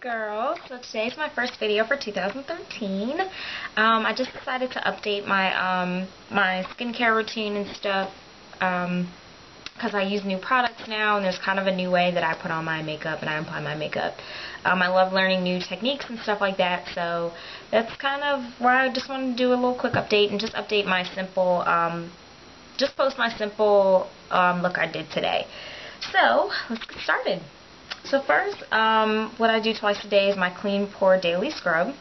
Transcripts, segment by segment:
girl. So today's my first video for 2013. I just decided to update my my skincare routine and stuff because I use new products now, and there's kind of a new way that I put on my makeup and I apply my makeup. I love learning new techniques and stuff like that, so that's kind of why I just wanted to do a little quick update and just update my simple, just post my simple look I did today. So let's get started. So first, what I do twice a day is my Clean Pore Daily Scrub.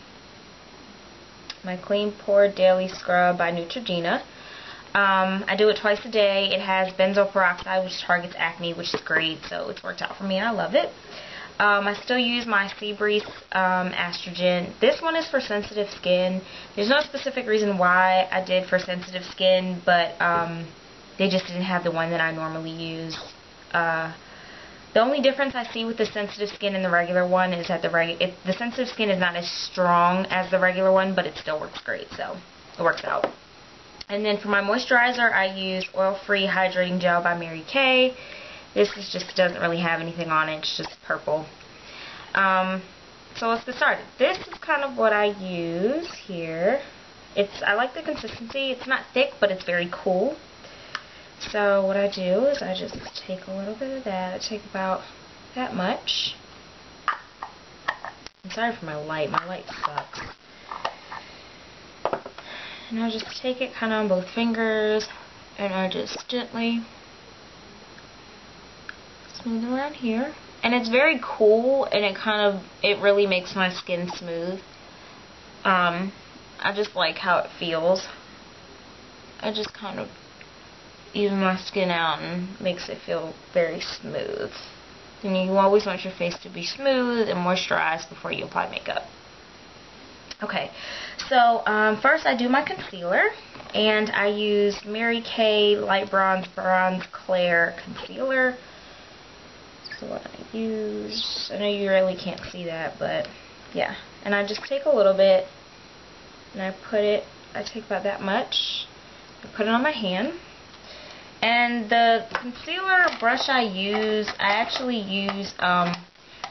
My Clean Pore Daily Scrub by Neutrogena. I do it twice a day. It has benzoyl peroxide, which targets acne, which is great, so it's worked out for me. I love it. I still use my Sea Breeze Astrogen. This one is for sensitive skin. There's no specific reason why I did for sensitive skin, but they just didn't have the one that I normally use. The only difference I see with the sensitive skin and the regular one is that the sensitive skin is not as strong as the regular one, but it still works great, so it works out. And then for my moisturizer, I use Oil-Free Hydrating Gel by Mary Kay. This is just doesn't really have anything on it, it's just purple. So let's get started. This is kind of what I use here. I like the consistency. It's not thick, but it's very cool. So what I do is I just take a little bit of that. I take about that much. I'm sorry for my light. My light sucks. And I just take it kind of on both fingers, and I just gently smooth around here. And it's very cool, and it really makes my skin smooth. I just like how it feels. I just kind of even my skin out and makes it feel very smooth. And you always want your face to be smooth and moisturized before you apply makeup. Okay, so first I do my concealer, and I use Mary Kay Light Bronze Clair Concealer. So what I use, I know you really can't see that, but yeah. And I just take a little bit, and I take about that much, I put it on my hand. And the concealer brush I actually use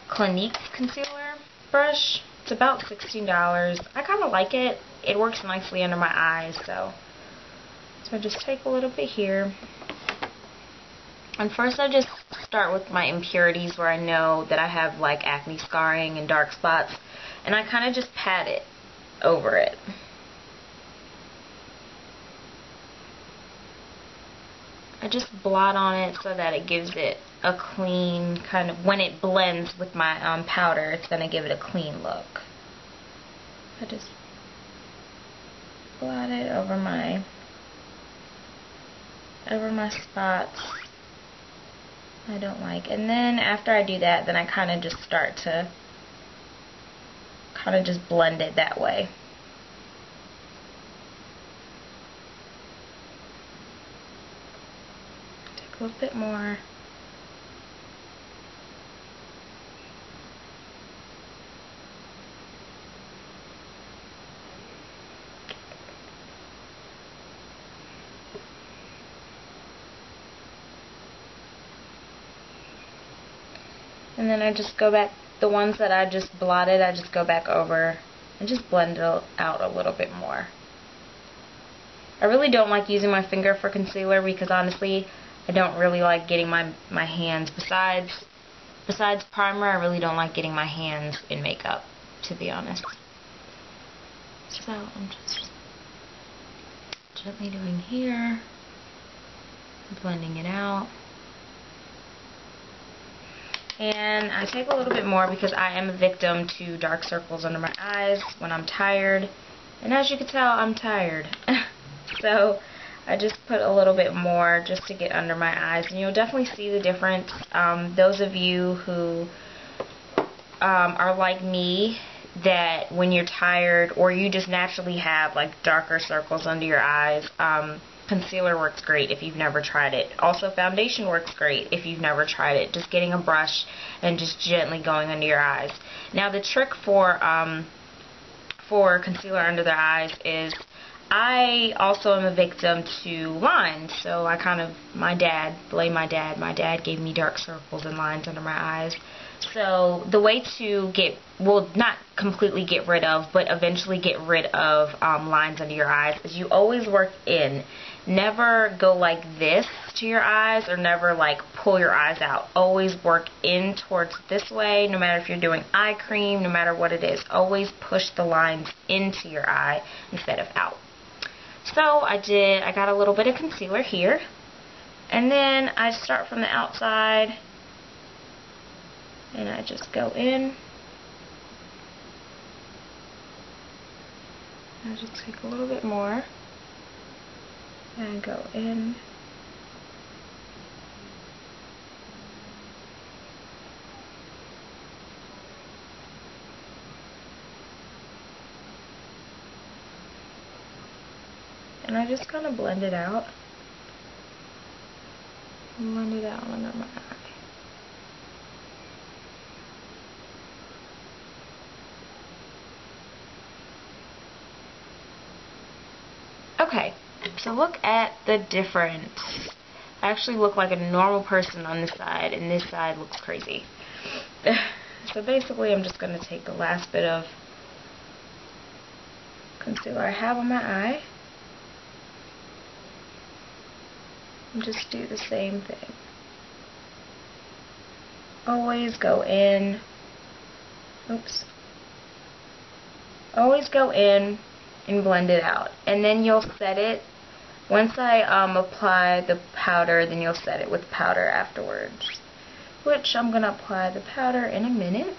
Clinique's concealer brush. It's about $16. I kind of like it. It works nicely under my eyes, so I just take a little bit here. And first I just start with my impurities where I know that I have like acne scarring and dark spots, and I kind of just pat it over it. I just blot on it so that it gives it a clean kind of, when it blends with my powder, it's going to give it a clean look. I just blot it over my spots I don't like. And then after I do that, then I kind of just start to just blend it that way. A little bit more. And then I just go back, the ones that I just blotted, I just go back over and just blend it out a little bit more. I really don't like using my finger for concealer because honestly, I don't really like getting my hands, besides primer, I really don't like getting my hands in makeup, to be honest. So I'm just gently doing here, blending it out. And I take a little bit more because I am a victim to dark circles under my eyes when I'm tired. And as you can tell, I'm tired. So I just put a little bit more just to get under my eyes, and you'll definitely see the difference. Those of you who are like me, that when you're tired or you just naturally have like darker circles under your eyes, concealer works great if you've never tried it. Also, foundation works great if you've never tried it. Just getting a brush and just gently going under your eyes. Now the trick for concealer under the eyes is, I also am a victim to lines, so my dad gave me dark circles and lines under my eyes. So the way to well, not completely get rid of, but eventually get rid of lines under your eyes is you always work in. Never go like this to your eyes, or never like pull your eyes out. Always work in towards this way, no matter if you're doing eye cream, no matter what it is. Always push the lines into your eye instead of out. So I got a little bit of concealer here, and then I start from the outside, and I just go in. I just take a little bit more and go in. And I just kind of blend it out. Blend it out under my eye. Okay, so look at the difference. I actually look like a normal person on this side, and this side looks crazy. So basically, I'm just going to take the last bit of concealer I have on my eye and just do the same thing. Always go in. Oops. Always go in and blend it out, and then you'll set it. Once I apply the powder, then you'll set it with powder afterwards, which I'm going to apply the powder in a minute.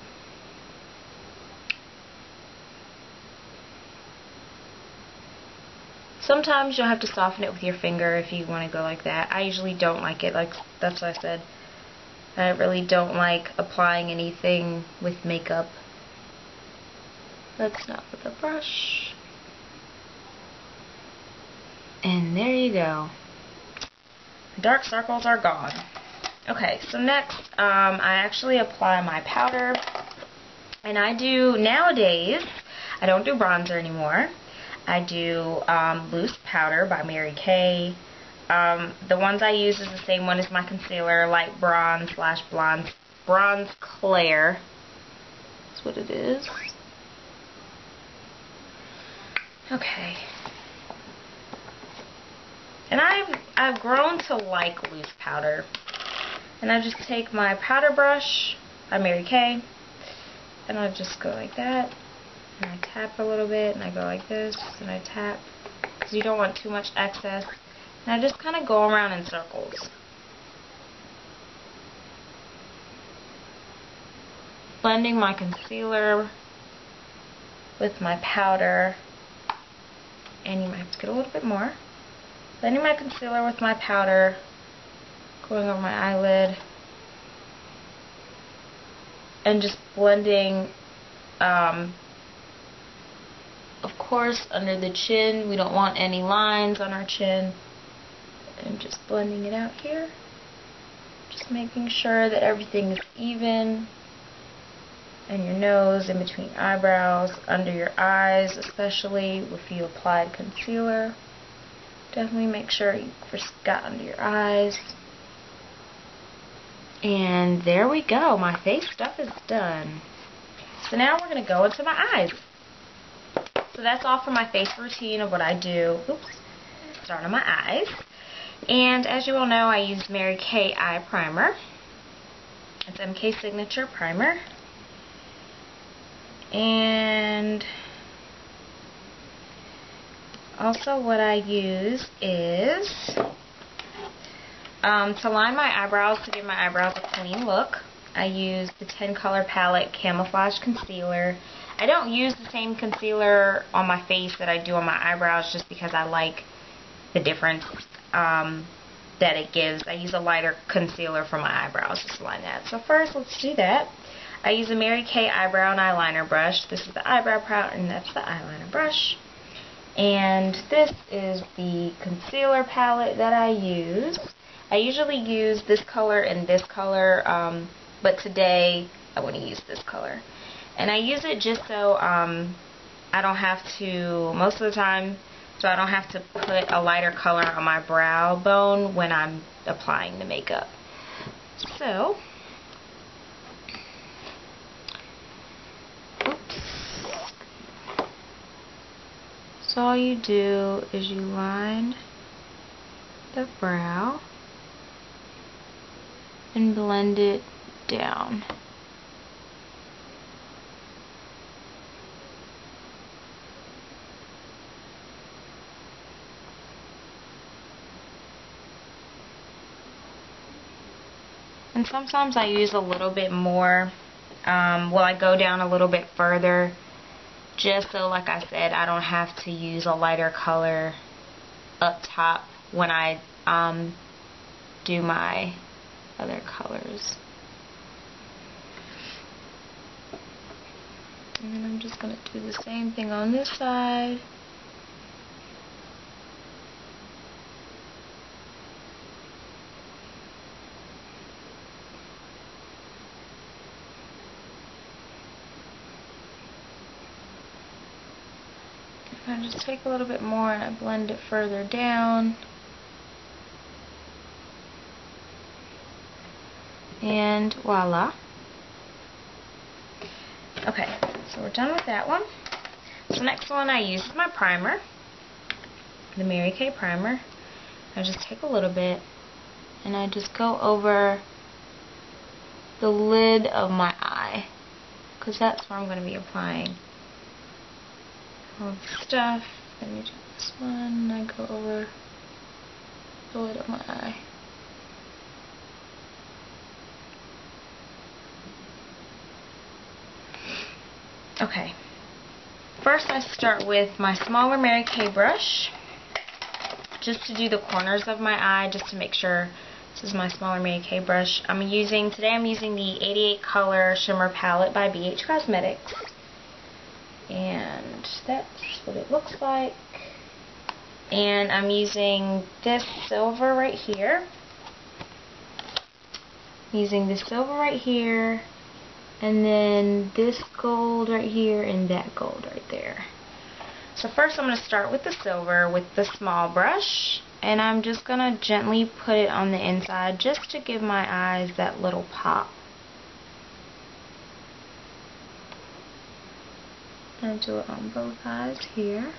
Sometimes you'll have to soften it with your finger if you want to go like that. I usually don't like it, like that's what I said. I really don't like applying anything with makeup. Let's start with a brush. And there you go. Dark circles are gone. Okay, so next, I actually apply my powder. And I do, nowadays, I don't do bronzer anymore. I do loose powder by Mary Kay. The ones I use is the same one as my concealer, light bronze / bronze Claire. That's what it is. Okay. And I've grown to like loose powder. And I just take my powder brush by Mary Kay, and I just go like that, and I tap a little bit, and I go like this, and I tap, because you don't want too much excess. And I just kind of go around in circles. Blending my concealer with my powder, and you might have to get a little bit more. Blending my concealer with my powder, going over my eyelid, and just blending, of course, under the chin. We don't want any lines on our chin. And just blending it out here. Just making sure that everything is even. And your nose, in between eyebrows, under your eyes, especially if you applied concealer. Definitely make sure you first got under your eyes. And there we go. My face stuff is done. So now we're going to go into my eyes. So that's all for my face routine of what I do. Oops. Start on my eyes. And as you all know, I use Mary Kay Eye Primer. It's MK Signature Primer. And also what I use is to line my eyebrows, to give my eyebrows a clean look. I use the 10 color palette Camouflage Concealer. I don't use the same concealer on my face that I do on my eyebrows just because I like the difference that it gives. I use a lighter concealer for my eyebrows just to line that. So first, let's do that. I use a Mary Kay eyebrow and eyeliner brush. This is the eyebrow palette, and that's the eyeliner brush. And this is the concealer palette that I use. I usually use this color and this color, but today I want to use this color. And I use it just so I don't have to, most of the time, so I don't have to put a lighter color on my brow bone when I'm applying the makeup. So, all you do is you line the brow and blend it down. And sometimes I use a little bit more, I go down a little bit further, just so, like I said, I don't have to use a lighter color up top when I do my other colors. And then I'm just going to do the same thing on this side. I just take a little bit more and I blend it further down. And voila. Okay, so we're done with that one. So next one I use is my primer, the Mary Kay primer. I just take a little bit and I just go over the lid of my eye, because that's where I'm going to be applying all the stuff. Let me do this one, and I go over the lid of my eye. Okay, first I start with my smaller Mary Kay brush, just to do the corners of my eye, just to make sure. This is my smaller Mary Kay brush. Today I'm using the 88 Color Shimmer Palette by BH Cosmetics. And that's what it looks like. And I'm using this silver right here. Using this silver right here. And then this gold right here and that gold right there. So first I'm going to start with the silver with the small brush. And I'm just going to gently put it on the inside just to give my eyes that little pop. I'm going to do it on both eyes here.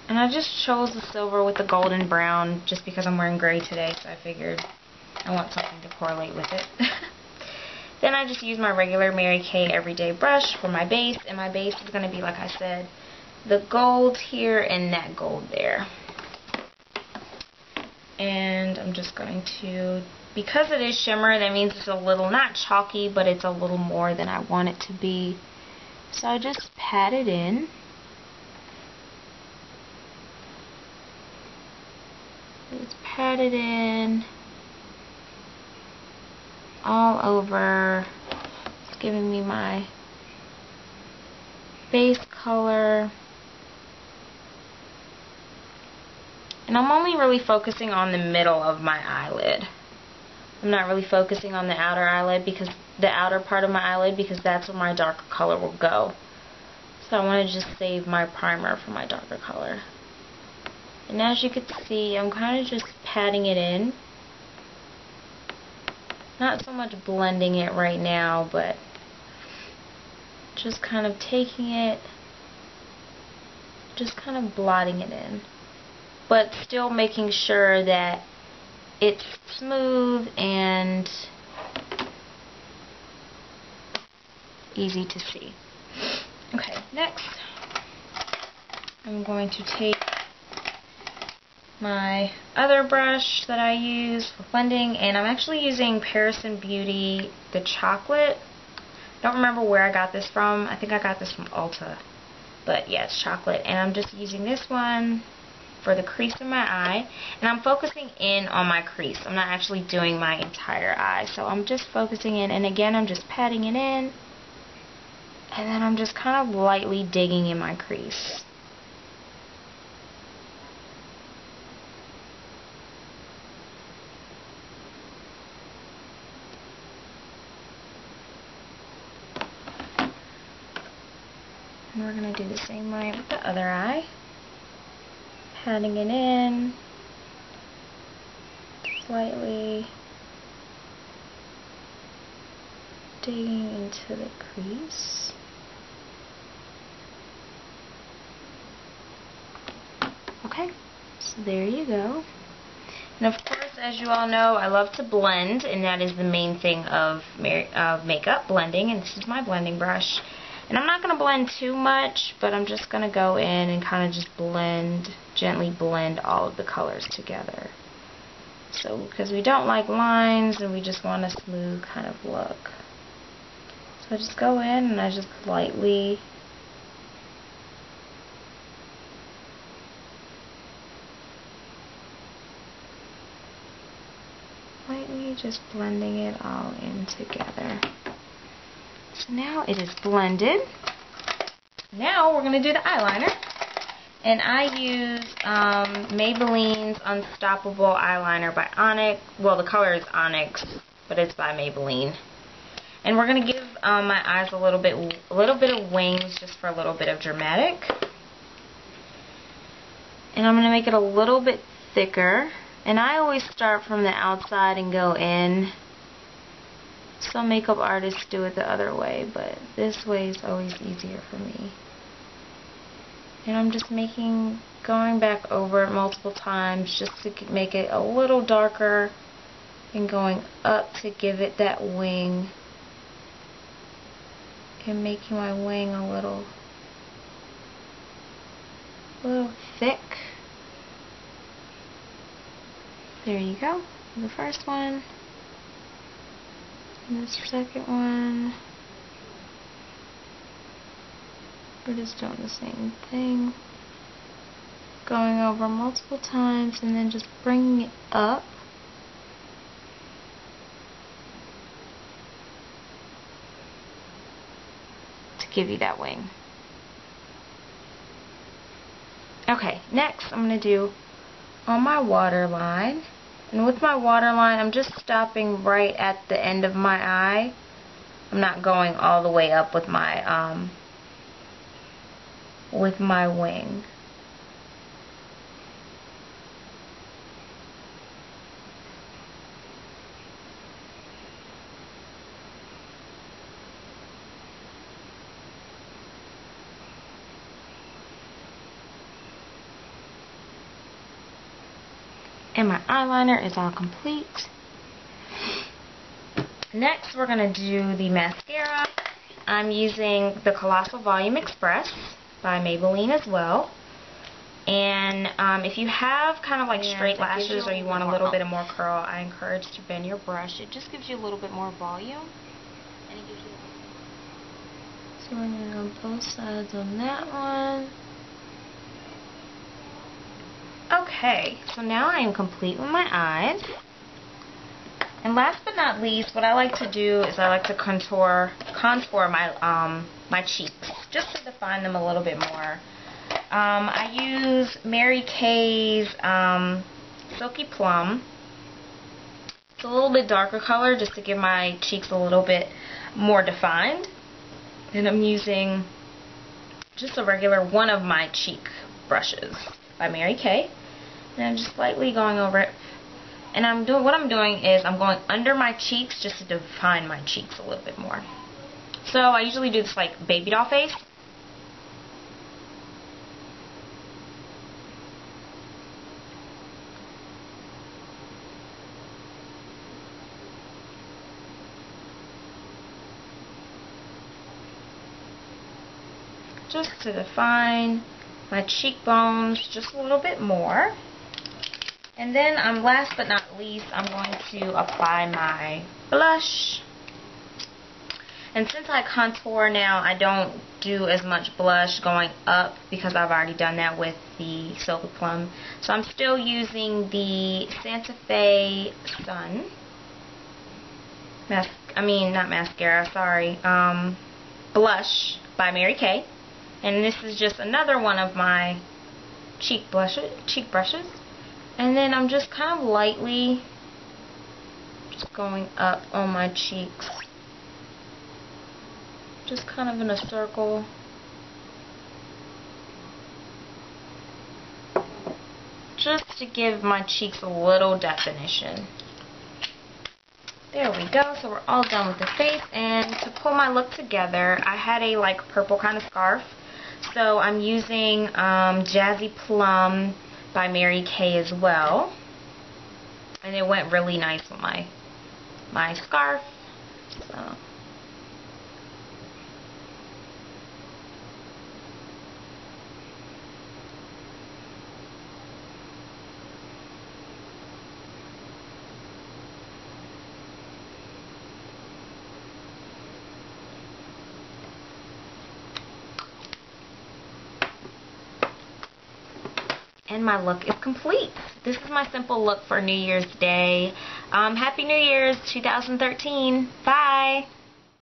And I just chose the silver with the golden brown just because I'm wearing gray today, so I figured I want something to correlate with it. Then I just use my regular Mary Kay Everyday brush for my base, and my base is going to be, like I said, the gold here and that gold there. And I'm just going to, because it is shimmer, that means it's a little, not chalky, but it's a little more than I want it to be. So I just pat it in. Just pat it in all over. It's giving me my base color. And I'm only really focusing on the middle of my eyelid. I'm not really focusing on the outer eyelid, because the outer part of my eyelid, because that's where my darker color will go. So I want to just save my primer for my darker color. And as you can see, I'm kind of just patting it in. Not so much blending it right now, but just kind of taking it, just kind of blotting it in. But still making sure that it's smooth and easy to see. Okay, next I'm going to take my other brush that I use for blending, and I'm actually using Paris and Beauty, the chocolate. Don't remember where I got this from. I think I got this from Ulta. But yeah, it's chocolate. And I'm just using this one for the crease of my eye. And I'm focusing in on my crease. I'm not actually doing my entire eye. So I'm just focusing in. And again, I'm just patting it in. And then I'm just kind of lightly digging in my crease. And we're going to do the same way with the other eye. Patting it in slightly, digging into the crease. Okay, so there you go. And of course, as you all know, I love to blend, and that is the main thing of makeup, blending, and this is my blending brush. And I'm not going to blend too much, but I'm just going to go in and kind of just blend, gently blend all of the colors together. So, because we don't like lines, and we just want a smooth kind of look. So I just go in and I just lightly just blending it all in together. So now it is blended. Now we're going to do the eyeliner. And I use Maybelline's Unstoppable Eyeliner by Onyx. Well, the color is Onyx, but it's by Maybelline. And we're going to give my eyes a little bit of wings, just for a little bit of dramatic. And I'm going to make it a little bit thicker. And I always start from the outside and go in. Some makeup artists do it the other way, but this way is always easier for me. And I'm just going back over it multiple times just to make it a little darker, and going up to give it that wing, and making my wing a little thick. There you go. The first one. And the second one. We're just doing the same thing. Going over multiple times and then just bringing it up. To give you that wing. Okay, next I'm going to do on my waterline. And with my waterline, I'm just stopping right at the end of my eye. I'm not going all the way up with my wing. And my eyeliner is all complete. Next, we're going to do the mascara. I'm using the Colossal Volume Express by Maybelline as well. And if you have kind of like straight lashes, or you want a little bit of more curl, I encourage to bend your brush. It just gives you a little bit more volume. And it gives you. So we're going to go both sides on that one. Okay, so now I am complete with my eyes. And last but not least, what I like to do is I like to contour my my cheeks, just to define them a little bit more. I use Mary Kay's Silky Plum. It's a little bit darker color, just to give my cheeks a little bit more defined. And I'm using just a regular one of my cheek brushes by Mary Kay. And I'm just lightly going over it. And what I'm doing is I'm going under my cheeks just to define my cheeks a little bit more. So I usually do this like baby doll face. Just to define my cheekbones just a little bit more. And then last but not least, I'm going to apply my blush. And since I contour now, I don't do as much blush going up because I've already done that with the Silky Plum. So I'm still using the Santa Fe Sun. Not mascara, sorry. Blush by Mary Kay. And this is just another one of my cheek brushes. And then I'm just kind of lightly just going up on my cheeks. Just kind of in a circle. Just to give my cheeks a little definition. There we go. So we're all done with the face. And to pull my look together, I had a like purple kind of scarf. So I'm using Jazzy Plum by Mary Kay as well. And it went really nice with my scarf. So. And my look is complete. This is my simple look for New Year's Day. Happy New Year's 2013. Bye.